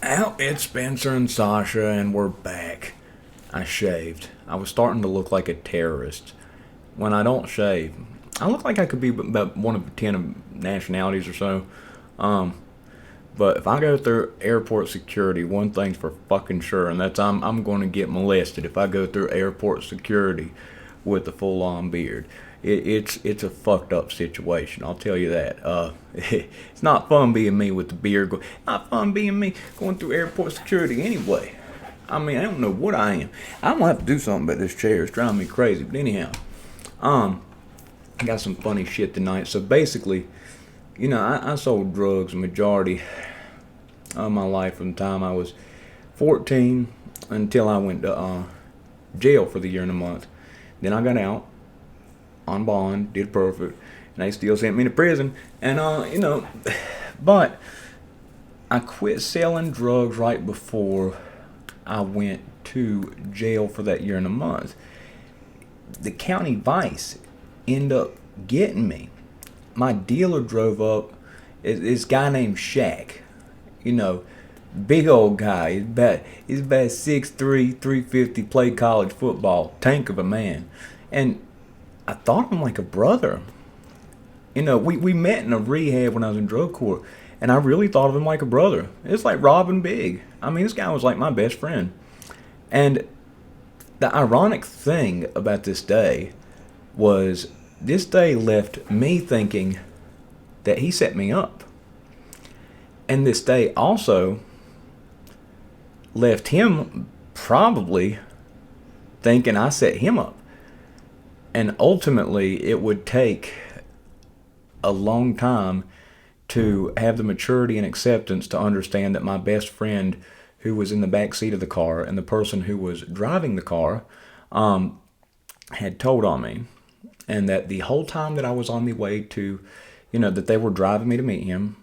Well, it's Spencer and Sasha, and we're back. I shaved. I was starting to look like a terrorist. When I don't shave, I look like I could be about one of 10 nationalities or so. Um, but if I go through airport security, one thing's for fucking sure, and that's I'm going to get molested if I go through airport security with a full on beard. It's a fucked up situation. I'll tell you that. It's not fun being me with the beard. Not fun being me going through airport security anyway. I mean, I don't know what I am. I'm gonna have to do something about this chair. It's driving me crazy. But anyhow, um, I got some funny shit tonight. So basically, I sold drugs a majority of my life from the time I was 14 until I went to jail for the year and a month. Then I got out on bond, did perfect, and they still sent me to prison. And but I quit selling drugs right before I went to jail for that year and a month. The county vice ended up getting me. My dealer drove up. This guy named Shaq, you know, big old guy. He's about 6'3", 350. Played college football, tank of a man, and I thought of him like a brother. We met in a rehab when I was in drug court, and I really thought of him like a brother. It's like Robin Big. I mean, this guy was like my best friend. And the ironic thing about this day was this day left me thinking that he set me up. And this day also left him probably thinking I set him up. And ultimately, it would take a long time to have the maturity and acceptance to understand that my best friend, who was in the back seat of the car, and the person who was driving the car, had told on me. And that the whole time that I was on the way to, that they were driving me to meet him,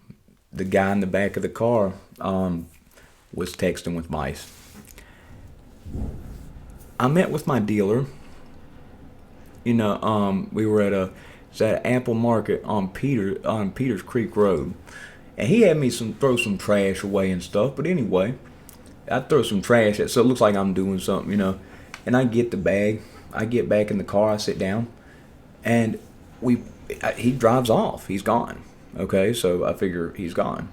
the guy in the back of the car was texting with Vice. I met with my dealer. We were at Apple Market on Peters Creek Road, and he had me throw some trash away and stuff. But anyway, I throw some trash at, so it looks like I'm doing something. And I get the bag. I get back in the car. I sit down, and he drives off. He's gone. Okay, so I figure he's gone.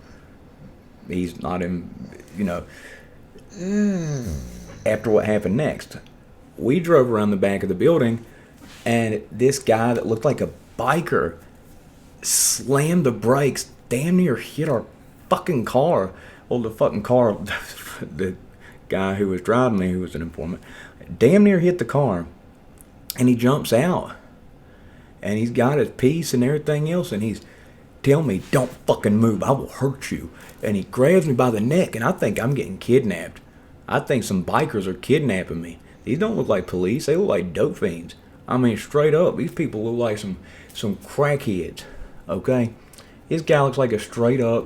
He's not in. After what happened next, we drove around the back of the building. And this guy that looked like a biker slammed the brakes, damn near hit our fucking car. Well, the fucking car, the guy who was driving me, who was an informant, damn near hit the car. And he jumps out. And he's got his piece and everything else. And he's telling me, don't fucking move, I will hurt you. And he grabs me by the neck, and I think I'm getting kidnapped. I think some bikers are kidnapping me. These don't look like police, they look like dope fiends. I mean, straight up, these people look like some crackheads, okay? This guy looks like a straight up,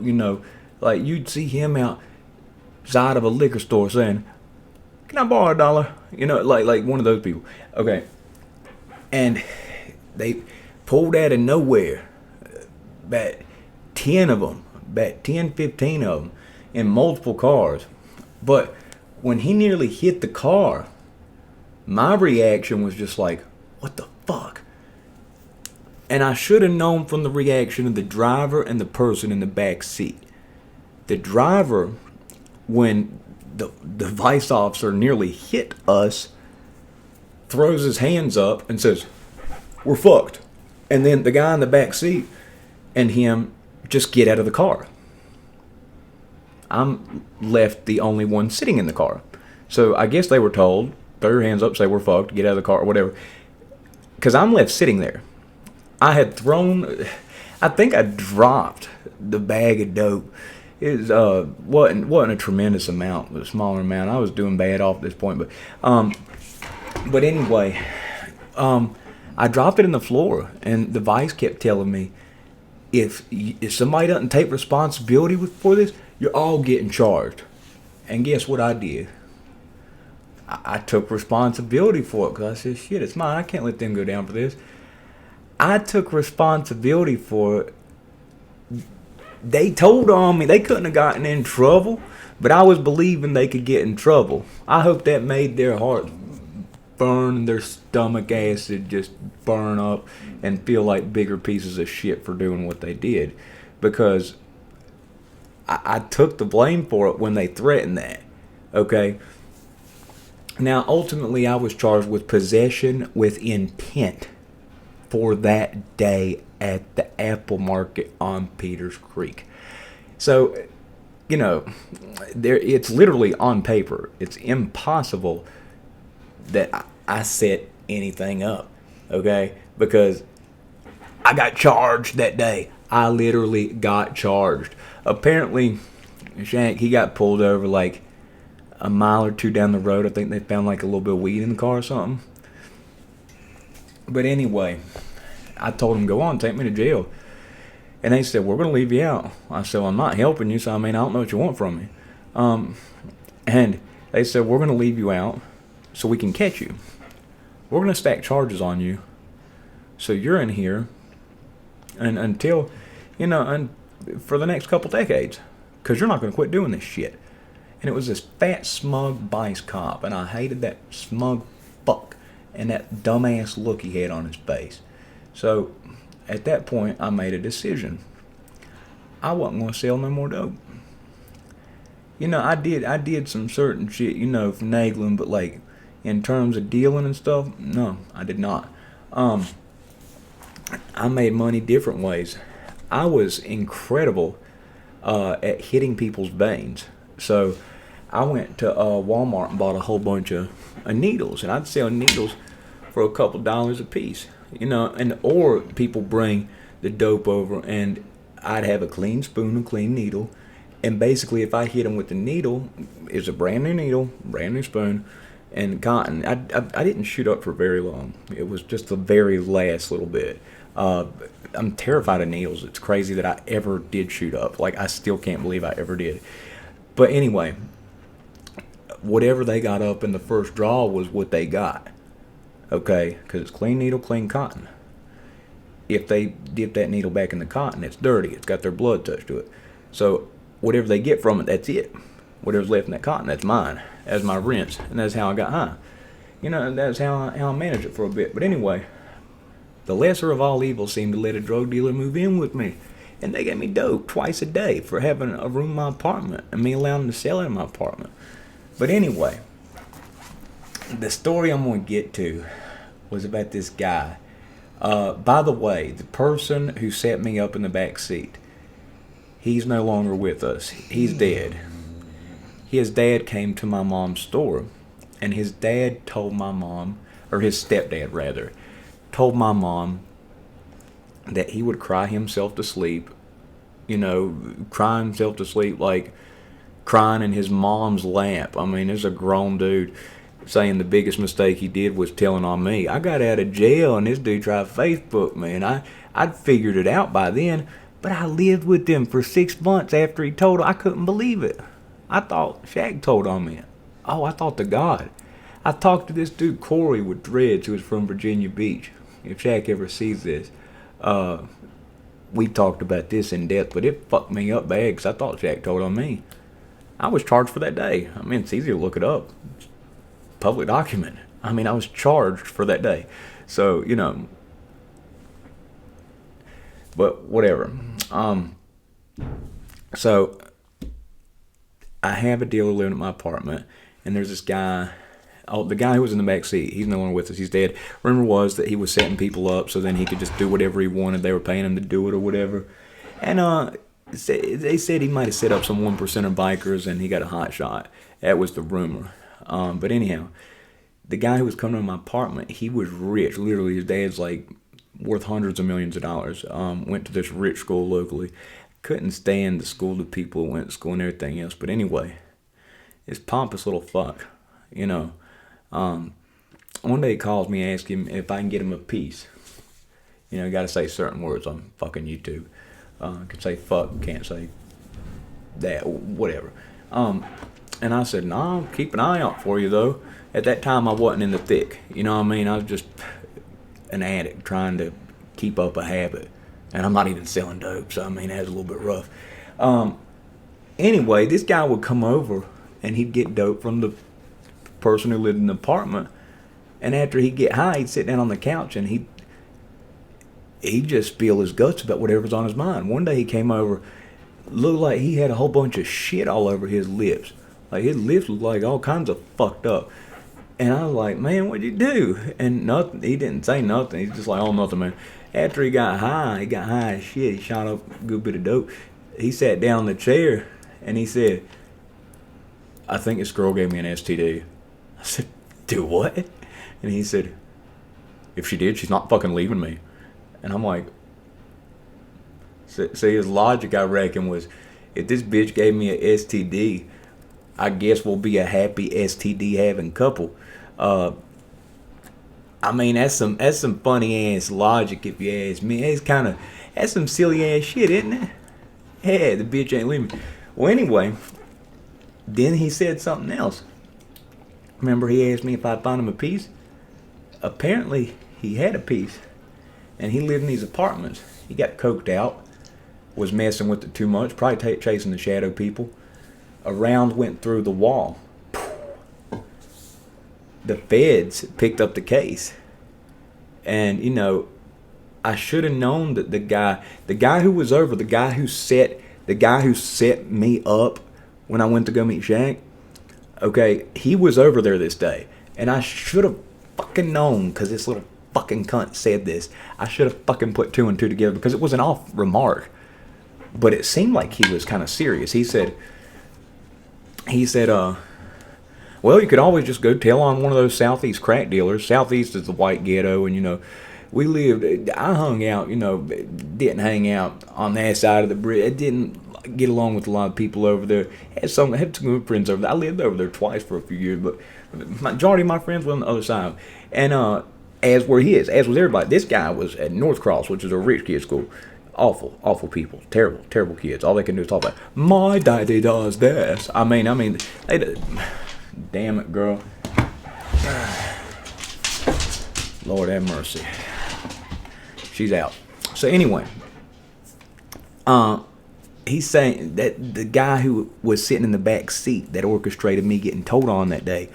like you'd see him outside of a liquor store saying, can I borrow $1? Like one of those people, okay? And they pulled out of nowhere about 10 of them, about 10, 15 of them in multiple cars. But when he nearly hit the car, my reaction was just like, what the fuck? And I should have known from the reaction of the driver and the person in the back seat. The driver, when the vice officer nearly hit us, throws his hands up and says, we're fucked. And then the guy in the back seat and him just get out of the car. I'm left the only one sitting in the car. So I guess they were told, throw your hands up, say we're fucked, get out of the car, or whatever. Because I'm left sitting there. I think I dropped the bag of dope. It wasn't a tremendous amount, but a smaller amount. I was doing bad off at this point, but anyway, I dropped it in the floor, and the vice kept telling me, if somebody doesn't take responsibility for this, you're all getting charged. And guess what I did? I took responsibility for it, because I said, shit, it's mine. I can't let them go down for this. I took responsibility for it They told on me. They couldn't have gotten in trouble, but I was believing they could get in trouble. I hope that made their heart burn, their stomach acid just burn up, and feel like bigger pieces of shit for doing what they did. Because I took the blame for it when they threatened that. Okay? Now, ultimately, I was charged with possession with intent for that day at the Apple Market on Peters Creek. So, it's literally on paper. It's impossible that I set anything up, okay? Because I got charged that day. I literally got charged. Apparently, Shank, he got pulled over like a mile or two down the road. I think they found like a little bit of weed in the car or something. But anyway, I told them, go on, take me to jail. And they said, we're going to leave you out. I said, well, I'm not helping you, so I don't know what you want from me. And they said, we're going to leave you out so we can catch you. We're going to stack charges on you. So you're in here and until, for the next couple decades. Because you're not going to quit doing this shit. And it was this fat, smug vice cop. And I hated that smug fuck and that dumbass look he had on his face. So at that point, I made a decision. I wasn't going to sell no more dope. I did some certain shit, finagling, but like in terms of dealing and stuff, no, I did not. I made money different ways. I was incredible at hitting people's veins. So I went to Walmart and bought a whole bunch of needles, and I'd sell needles for a couple dollars a piece. Or people bring the dope over, and I'd have a clean spoon, a clean needle, and basically if I hit them with the needle, it's a brand new needle, brand new spoon, and cotton. I didn't shoot up for very long. It was just the very last little bit. I'm terrified of needles. It's crazy that I ever did shoot up. Like, I still can't believe I ever did. But anyway, whatever they got up in the first draw was what they got. Okay, because it's clean needle, clean cotton. If they dip that needle back in the cotton, it's dirty. It's got their blood touched to it. So whatever they get from it, that's it. Whatever's left in that cotton, that's mine. That's my rinse. And that's how I got high. That's how I managed it for a bit. But anyway, the lesser of all evils seemed to let a drug dealer move in with me. And they gave me dope twice a day for having a room in my apartment and me allowing them to sell it in my apartment. But anyway, the story I'm going to get to was about this guy. By the way, the person who set me up in the back seat, he's no longer with us. He's dead. His dad came to my mom's store, and his dad told my mom, or his stepdad rather, told my mom that he would cry himself to sleep, cry himself to sleep like crying in his mom's lap. I mean, there's a grown dude saying the biggest mistake he did was telling on me. I got out of jail and this dude tried to Facebook me, and I'd figured it out by then, but I lived with him for 6 months after he told. I couldn't believe it. I thought Shaq told on me. Oh, I thought to God. I talked to this dude Corey with dreads who was from Virginia Beach. If Shaq ever sees this, we talked about this in depth, but it fucked me up bad because I thought Shaq told on me. I was charged for that day. I mean, it's easy to look it up. It's public document. I mean, I was charged for that day. So, but whatever. So I have a dealer living at my apartment, and there's this guy. Oh, the guy who was in the back seat, he's no longer with us. He's dead. Rumor was that he was setting people up so then he could just do whatever he wanted. They were paying him to do it or whatever. And they said he might have set up some 1%er bikers and he got a hot shot. That was the rumor. But anyhow, the guy who was coming to my apartment, he was rich. Literally, his dad's like worth hundreds of millions of dollars. Went to this rich school locally. Couldn't stand the school, the people who went to school and everything else. But anyway, this pompous little fuck, one day he calls me, asks him if I can get him a piece. You got to say certain words on fucking YouTube. Can say fuck, can't say that, whatever. And I said, nah, keep an eye out for you, though. At that time, I wasn't in the thick. You know what I mean? I was just an addict trying to keep up a habit. And I'm not even selling dope, so I mean, that was a little bit rough. Anyway, this guy would come over and he'd get dope from the person who lived in the apartment. And after he'd get high, he'd sit down on the couch and he'd just spill his guts about whatever's on his mind. One day he came over, looked like he had a whole bunch of shit all over his lips. Like his lips looked like all kinds of fucked up. And I was like, man, what'd you do? And nothing. He didn't say nothing. He's just like, oh, nothing, man. After he got high as shit. He shot up a good bit of dope. He sat down in the chair and he said, I think this girl gave me an STD. I said, do what? And he said, if she did, she's not fucking leaving me. And I'm like, see, his logic, I reckon, was, if this bitch gave me an STD, I guess we'll be a happy STD having couple. I mean, that's some funny ass logic if you ask me. That's some silly ass shit, isn't it? Yeah, the bitch ain't leaving. Well, anyway, then he said something else. Remember, he asked me if I'd find him a piece. Apparently, he had a piece, and he lived in these apartments. He got coked out, was messing with it too much, probably chasing the shadow people. A round went through the wall. The feds picked up the case. And, you know, I should have known that the guy who was over, the guy who set me up when I went to go meet Shaq, okay, he was over there this day. And I should have fucking known, because this little fucking cunt said this. I should have fucking put two and two together, because it was an off remark. But it seemed like he was kind of serious. He said, well, you could always just go tell on one of those Southeast crack dealers. Southeast is the white ghetto, and, you know, I hung out, you know, didn't hang out on that side of the bridge. I didn't get along with a lot of people over there. Had some good friends over there. I lived over there twice for a few years, but the majority of my friends were on the other side. And as was everybody. This guy was at North Cross, which is a rich kid school. Awful people. Terrible kids. All they can do is talk about, my daddy does this. I mean, damn it, girl. Lord have mercy. She's out. So anyway, he's saying that the guy who was sitting in the back seat that orchestrated me getting told on that day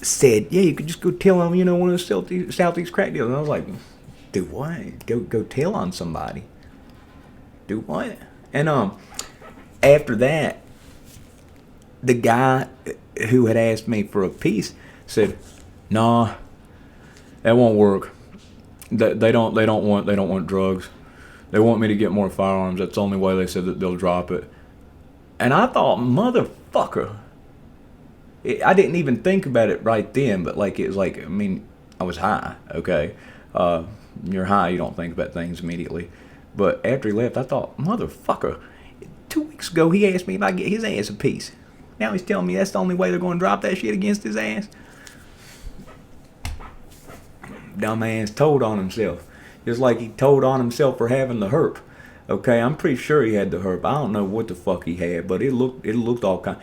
said, yeah, you could just go tell on, you know, one of the Southeast crack dealers. And I was like, do what? Go tell on somebody. Do what? And after that, the guy who had asked me for a piece said, nah, that won't work. They don't want drugs. They want me to get more firearms. That's the only way. They said that they'll drop it. And I thought, motherfucker. I didn't even think about it right then, but like it was like, I mean, I was high, okay? You're high, you don't think about things immediately. But after he left, I thought, motherfucker. 2 weeks ago, he asked me if I get his ass a piece. Now he's telling me that's the only way they're going to drop that shit against his ass. Dumbass told on himself. Just like he told on himself for having the herp. Okay, I'm pretty sure he had the herp. I don't know what the fuck he had, but it looked all kind.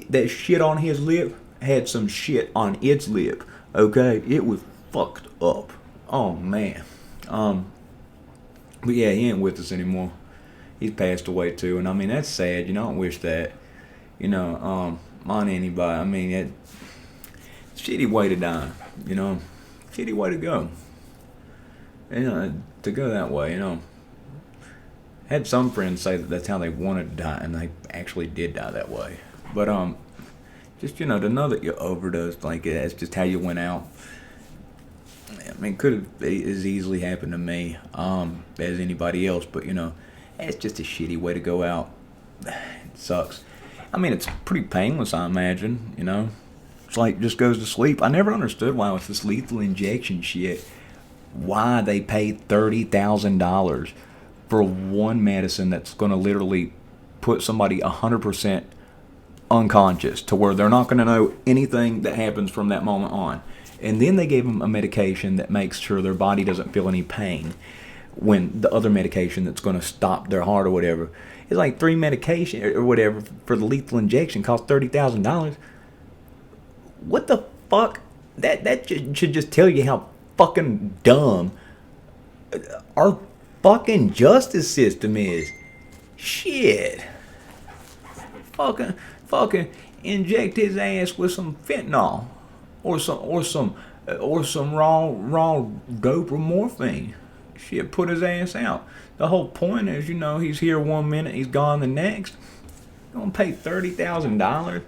That shit on his lip had some shit on its lip. Okay, it was fucked up. Oh man. But yeah, he ain't with us anymore. He's passed away too, and I mean that's sad. You know, I don't wish that. You know, on anybody. I mean, it's a shitty way to die. You know, shitty way to go. You know, to go that way. You know, had some friends say that that's how they wanted to die, and they actually did die that way. But just, you know, to know that you overdosed, like that's just how you went out. I mean, could have as easily happened to me as anybody else, but you know, it's just a shitty way to go out. It sucks. I mean, it's pretty painless, I imagine. You know, it's like just goes to sleep. I never understood why with this lethal injection shit, why they paid $30,000 for one medicine that's going to literally put somebody 100% unconscious to where they're not going to know anything that happens from that moment on. And then they gave them a medication that makes sure their body doesn't feel any pain when the other medication that's going to stop their heart or whatever. It's like 3 medication or whatever for the lethal injection cost $30,000. What the fuck? That should just tell you how fucking dumb our fucking justice system is. Shit. fucking inject his ass with some fentanyl, or some raw dope or morphine. Shit, put his ass out. The whole point is, he's here 1 minute, he's gone the next. You're gonna pay $30,000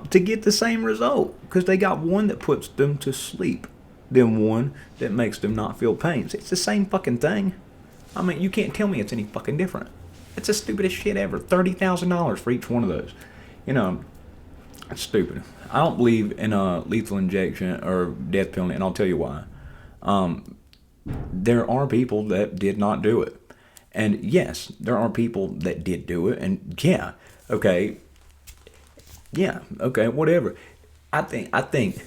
to get the same result, because they got one that puts them to sleep, then one that makes them not feel pain. It's the same fucking thing. I mean, you can't tell me it's any fucking different. It's the stupidest shit ever. $30,000 for each one of those. It's stupid. I don't believe in a lethal injection or death penalty, and I'll tell you why. There are people that did not do it. And yes, there are people that did do it, and yeah, okay, whatever. I think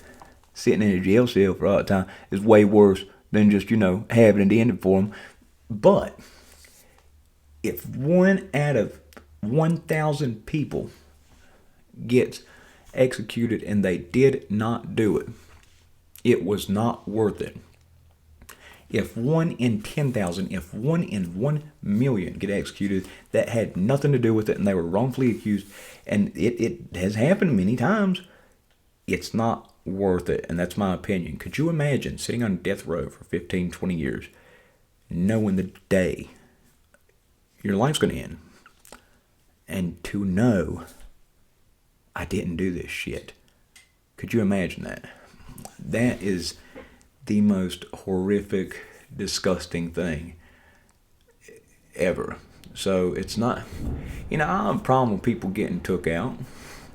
sitting in a jail cell for all the time is way worse than just, having it ended for them. But if 1 out of 1,000 people gets executed and they did not do it, it was not worth it. If 1 in 10,000, if 1 in 1 million get executed that had nothing to do with it and they were wrongfully accused, and it has happened many times, it's not worth it. And that's my opinion. Could you imagine sitting on death row for 15, 20 years, knowing the day your life's going to end, and to know I didn't do this shit? Could you imagine that? That is the most horrific, disgusting thing ever. So it's not, I have a problem with people getting took out.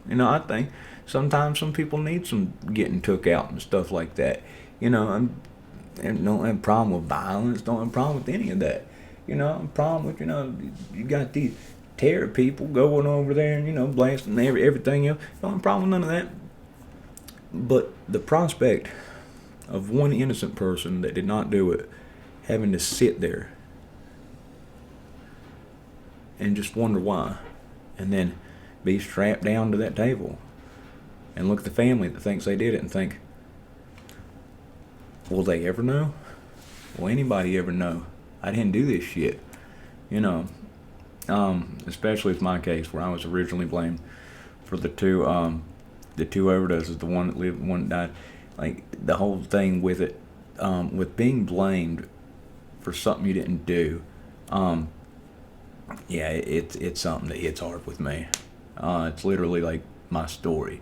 I think sometimes some people need some getting took out and stuff like that. I don't have a problem with violence, don't have a problem with any of that. I have a problem with, you got these terror people going over there and, blasting everything else. Don't have a problem with none of that. But the prospect of one innocent person that did not do it having to sit there and just wonder why, and then be strapped down to that table and look at the family that thinks they did it and think, will they ever know? Will anybody ever know? I didn't do this shit. Especially with my case where I was originally blamed for the two overdoses, the one that lived, one that died. Like, the whole thing with it, with being blamed for something you didn't do, it's something that hits hard with me. It's literally like my story.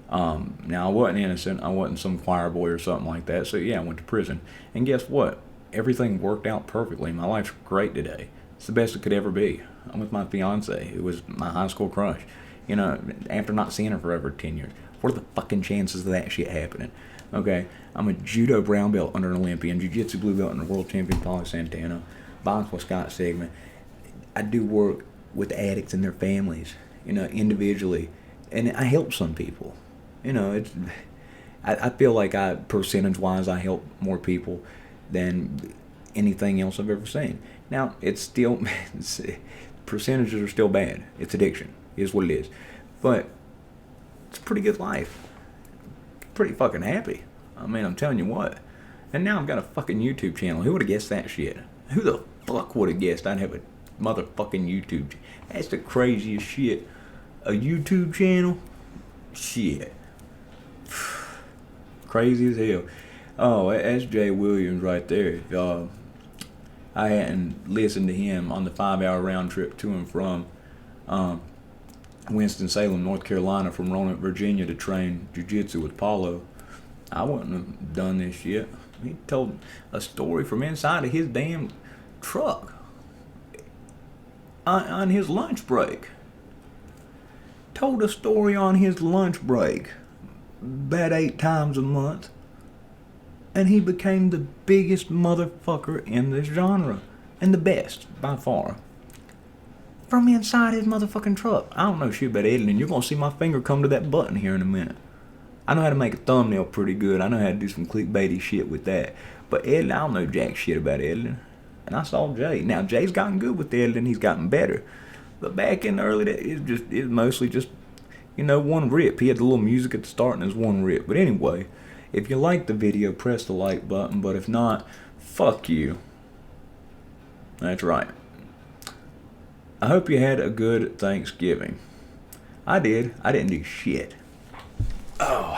Now, I wasn't innocent. I wasn't some choir boy or something like that. So, yeah, I went to prison. And guess what? Everything worked out perfectly. My life's great today. It's the best it could ever be. I'm with my fiance, who was my high school crush. After not seeing her for over 10 years. What are the fucking chances of that shit happening? Okay, I'm a judo brown belt under an Olympian, jiu-jitsu blue belt under world champion Paulo Santana, box with Scott Sigmund. I do work with addicts and their families, individually, and I help some people. I feel like percentage-wise, I help more people than anything else I've ever seen. Now, percentages are still bad. It's addiction, is what it is. But it's a pretty good life. Pretty fucking happy. I mean, I'm telling you what. And now I've got a fucking YouTube channel. Who would have guessed that shit? Who the fuck would have guessed I'd have a motherfucking YouTube channel? That's the craziest shit. A YouTube channel? Shit. Crazy as hell. Oh, that's Jay Williams right there. I hadn't listened to him on the 5-hour round trip to and from Winston-Salem, North Carolina, from Roanoke, Virginia, to train jiu-jitsu with Paulo, I wouldn't have done this shit. He told a story from inside of his damn truck on his lunch break. Told a story on his lunch break about 8 times a month, and he became the biggest motherfucker in this genre, and the best by far. From inside his motherfucking truck. I don't know shit about editing. You're gonna see my finger come to that button here in a minute. I know how to make a thumbnail pretty good. I know how to do some clickbaity shit with that. But editing, I don't know jack shit about editing. And I saw Jay. Now, Jay's gotten good with the editing. He's gotten better. But back in the early days, it was mostly just, one rip. He had the little music at the start and it was one rip. But anyway, if you like the video, press the like button. But if not, fuck you. That's right. I hope you had a good Thanksgiving. I did. I didn't do shit. Oh.